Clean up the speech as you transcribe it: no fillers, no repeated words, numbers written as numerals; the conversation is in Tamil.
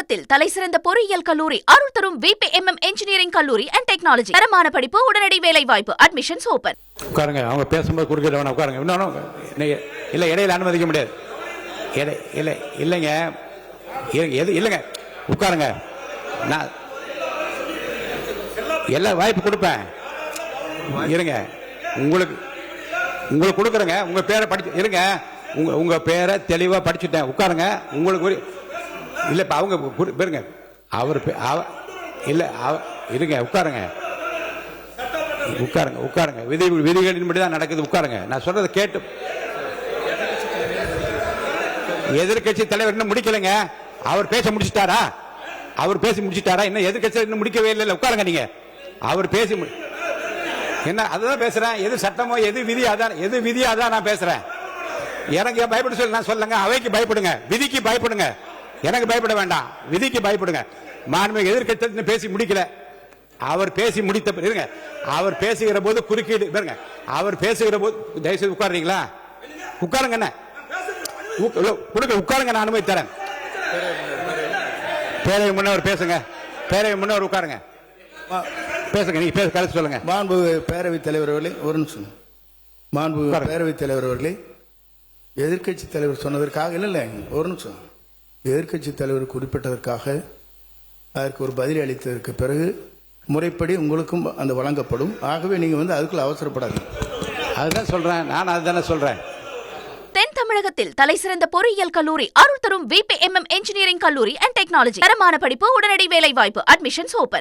தமிழகத்தில் தலைசிறந்த பொறியியல் கல்லூரி அருள் தரும் VPMM இன்ஜினியரிங் கல்லூரி அண்ட் டெக்னாலஜி. தரமான படிப்பு, உடனடி வேலை வாய்ப்பு. Admissions open. உட்காருங்க. அவங்க பேசும்போது குறுக்கிட வேணாம். உட்காருங்க. இன்னொன்று இல்லை, இடையில அனுமதிக்க முடியாது. இல்லைங்க, இல்லைங்க, உட்காருங்க. நான் எல்லா வாய்ப்பு கொடுப்பேன். இருங்க, உங்களுக்கு கொடுக்குறேங்க. உங்க பேரை படிச்சு இருங்க. உங்க பேரை தெளிவா படிச்சுட்டேன். உட்காருங்க. உங்களுக்கு இல்ல இப்ப அவங்க பாருங்க. அவர் இல்ல இருங்க, உட்காருங்க. உட்காருங்க. விதிகளின்படி தான் நடக்குது. உட்காருங்க. நான் சொல்றதை கேட்டு. எதிர்கட்சி தலைவர் இன்னும் முடிக்கலைங்க. அவர் பேச முடிச்சிட்டாரா? அவர் பேசி முடிச்சிட்டாரா? இன்னும் எதிர்கட்சி இன்னும் முடிக்கவே இல்லை. உட்காருங்க. நீங்க அவர் பேசி என்ன அதான் பேசுறேன். எது சட்டமோ எது விதி அதான் நான் பேசுறேன். எனக்கு பயப்பட சொல்லி நான் சொல்லுங்க. அவைக்கு பயப்படுங்க, விதிக்கு பயப்படுங்க. எனக்கு பயப்பட வேண்டாம், விதிக்கு பயப்படுங்க. மாண்புமிகு எதிர்க்கட்சி பேசி முடிக்கல. அவர் பேசி முடித்த இருங்க. அவர் பேசுகிற போது குறுக்கீடு பாருங்க. அவர் பேசுகிற போது தயவுசெய்து உட்காருறீங்களா? உட்காருங்க. என்ன உட்காருங்க. நான் அனுமதி தரேன். பேரவை முன்னவர் பேசுங்க. பேரவை முன்னவர் உட்காருங்க. பேசுங்க. நீங்க பேச கருத்து சொல்லுங்க. மாண்புமிகு பேரவைத் தலைவர் அவர்களே, ஒரு நிமிஷம். மாண்புமிகு பேரவைத் தலைவர் அவர்களே, எதிர்கட்சி தலைவர் சொன்னதற்காக இல்லை, ஒரு நிமிஷம். எதிர்கட்சி தலைவர் குறிப்பிட்டதற்காக அதற்கு ஒரு பதில் அளித்ததற்கு பிறகு முறைப்படி உங்களுக்கும் அந்த வழங்கப்படும். ஆகவே நீங்க அதுக்குள்ள அவசரப்படாது. அதுதான் சொல்றேன். நான் அதுதானே சொல்றேன். தென் தமிழகத்தில் தலைசிறந்த பொறியியல் கல்லூரி அருள் தரும் VPMM இன்ஜினியரிங் கல்லூரி அண்ட் டெக்னாலஜி. தரமான படிப்பு, உடனடி வேலை வாய்ப்பு. Admissions open.